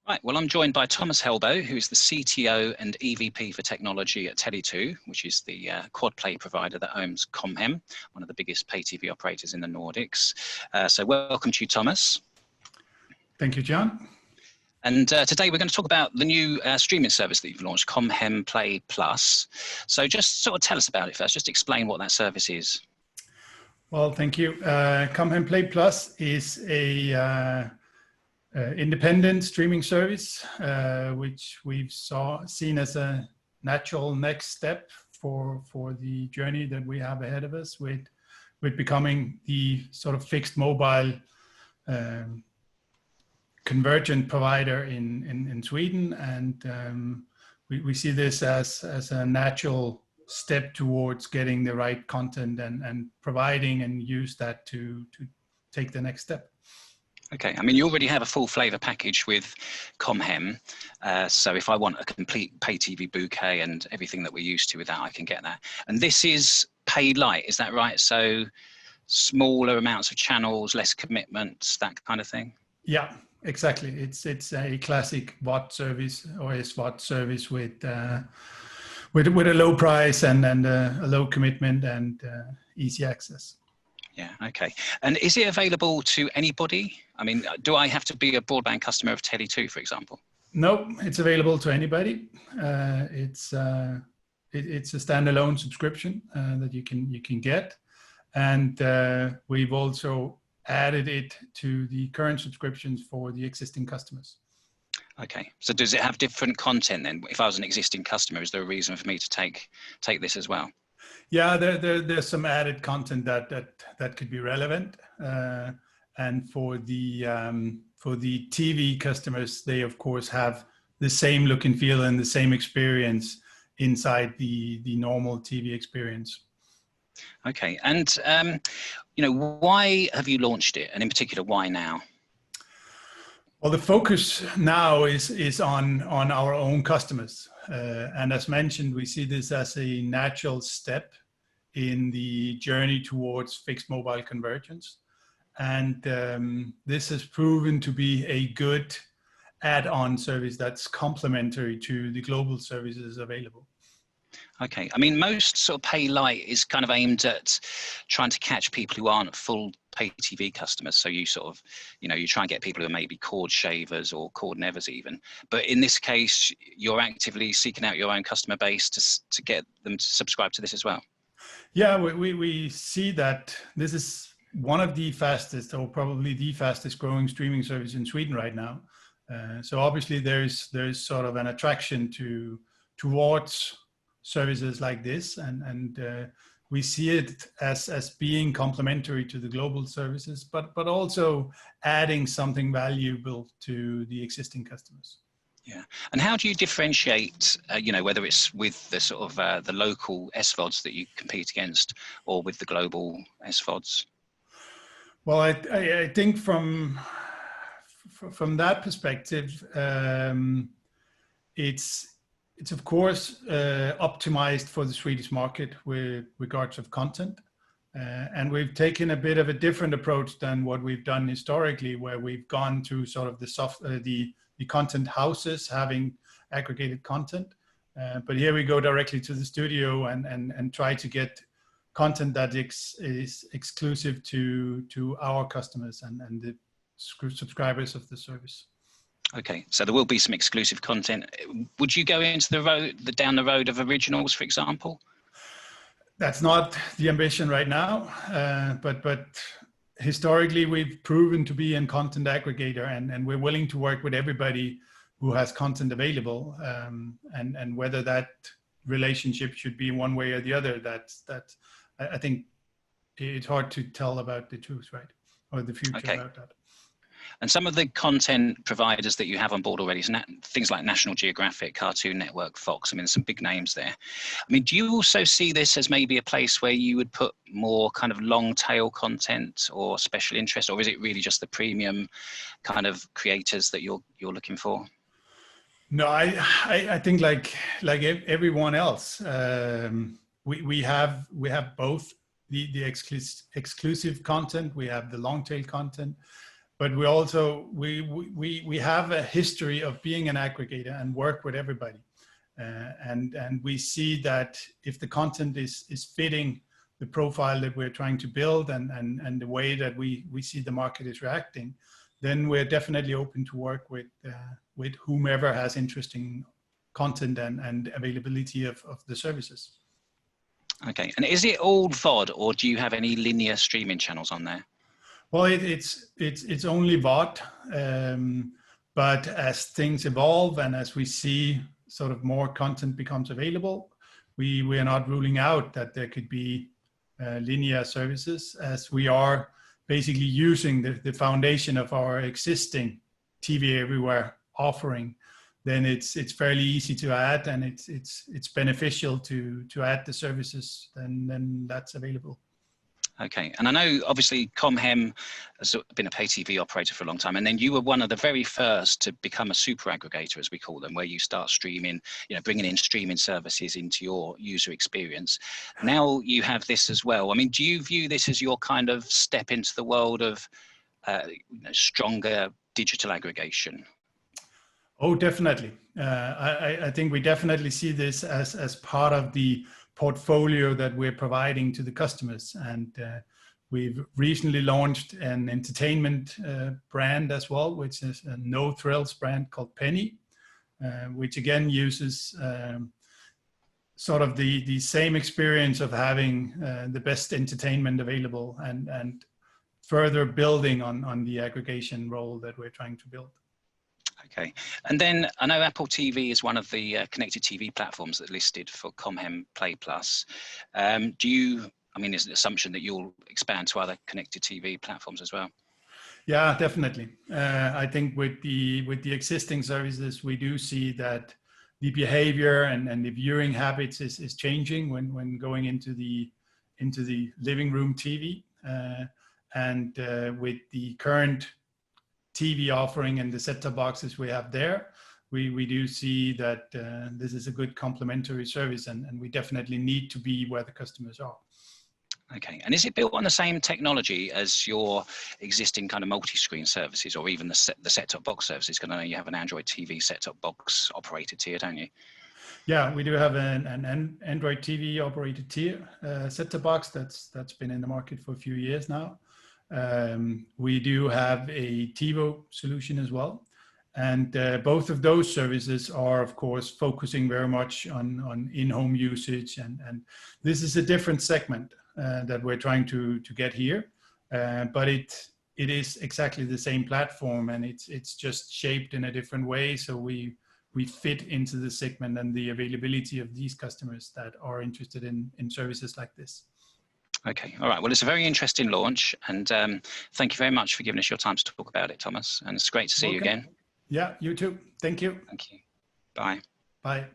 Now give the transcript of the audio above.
Right, well, I'm joined by Thomas Helbo, who is the CTO and EVP for technology at Tele2, which is the quad play provider that owns Com Hem, one of the biggest pay TV operators in the Nordics. So welcome to you, Thomas. Thank you, John. And today we're going to talk about the new streaming service that you've launched, Com Hem Play Plus. So just sort of tell us about it first, just explain what that service is. Well, thank you. Com Hem Play Plus is a independent streaming service, which we've seen as a natural next step for the journey that we have ahead of us with becoming the sort of fixed mobile convergent provider in Sweden. And we see this as a natural step towards getting the right content and providing and use that to take the next step. Okay, I mean, you already have a full flavour package with Com Hem. So if I want a complete pay TV bouquet and everything that we're used to with that, I can get that. And this is paid light, is that right? So smaller amounts of channels, less commitments, that kind of thing? Yeah, exactly. It's a classic VOD service or a SVOD service with a low price and a low commitment and easy access. Yeah, okay. And is it available to anybody? I mean, do I have to be a broadband customer of Tele2, for example? No, it's available to anybody. It's a standalone subscription that you can get, and we've also added it to the current subscriptions for the existing customers. Okay, so does it have different content then? If I was an existing customer, is there a reason for me to take this as well? Yeah, there's some added content that could be relevant, and for the TV customers, they of course have the same look and feel and the same experience inside the normal TV experience. Okay, and why have you launched it, and in particular, why now? Well, the focus now is on our own customers. And as mentioned, we see this as a natural step in the journey towards fixed mobile convergence. And this has proven to be a good add-on service that's complementary to the global services available. Okay, I mean, most sort of pay light is kind of aimed at trying to catch people who aren't full pay TV customers. So you sort of, you try and get people who are maybe cord shavers or cord nevers even. But in this case, you're actively seeking out your own customer base to get them to subscribe to this as well. Yeah, we see that this is one of the fastest, or probably the fastest growing streaming service in Sweden right now. So obviously there's sort of an attraction towards services like this, and we see it as being complementary to the global services, but also adding something valuable to the existing customers. Yeah, and how do you differentiate, whether it's with the sort of the local SVODs that you compete against, or with the global SVODs? Well, I think from that perspective, it's of course optimized for the Swedish market with regards of content. And we've taken a bit of a different approach than what we've done historically, where we've gone to sort of the content houses having aggregated content. But here we go directly to the studio and try to get content that is exclusive to our customers and the subscribers of the service. Okay, so there will be some exclusive content. Would you go into down the road of originals, for example? That's not the ambition right now, but historically we've proven to be a content aggregator, and we're willing to work with everybody who has content available, and whether that relationship should be one way or the other, I think it's hard to tell about the truth, right, or the future about that. And some of the content providers that you have on board already, things like National Geographic, Cartoon Network, Fox, I mean, there's some big names there. I mean, do you also see this as maybe a place where you would put more kind of long tail content or special interest, or is it really just the premium kind of creators that you're looking for? No, I think like everyone else, we have both the exclusive content, we have the long tail content. but we also we have a history of being an aggregator and work with everybody, and we see that if the content is fitting the profile that we're trying to build and the way that we see the market is reacting, then we're definitely open to work with whomever has interesting content and availability of the services. Okay, and is it all VOD, or do you have any linear streaming channels on there? Well, it's only VOD, but as things evolve and as we see sort of more content becomes available, we are not ruling out that there could be linear services, as we are basically using the foundation of our existing TV Everywhere offering. Then it's fairly easy to add, and it's beneficial to add the services then that's available. Okay, and I know obviously Com Hem has been a pay TV operator for a long time, and then you were one of the very first to become a super aggregator, as we call them, where you start streaming, bringing in streaming services into your user experience. Now you have this as well. I mean, do you view this as your kind of step into the world of stronger digital aggregation? Oh, definitely. I think we definitely see this as part of the portfolio that we're providing to the customers. And we've recently launched an entertainment brand as well, which is a no thrills brand called Penny, which again uses sort of the same experience of having the best entertainment available and further building on the aggregation role that we're trying to build. Okay, and then I know Apple TV is one of the connected TV platforms that are listed for Com Hem Play Plus. Is it an assumption that you'll expand to other connected TV platforms as well? Yeah, definitely. I think with the existing services, we do see that the behavior and the viewing habits is changing when going into the living room TV, and with the current TV offering and the set-top boxes we have there, we do see that this is a good complementary service, and we definitely need to be where the customers are. Okay, and is it built on the same technology as your existing kind of multi-screen services, or even the set-top box services? Because I know you have an Android TV set-top box operated tier, don't you? Yeah, we do have an Android TV operated tier set-top box that's been in the market for a few years now. We do have a TiVo solution as well, and both of those services are of course focusing very much on in-home usage, and this is a different segment that we're trying to get here, but it is exactly the same platform, and it's just shaped in a different way, so we fit into the segment and the availability of these customers that are interested in services like this. Okay, all right. Well, it's a very interesting launch, and thank you very much for giving us your time to talk about it, Thomas. And it's great to see you again. Yeah, you too. Thank you. Thank you. Bye. Bye.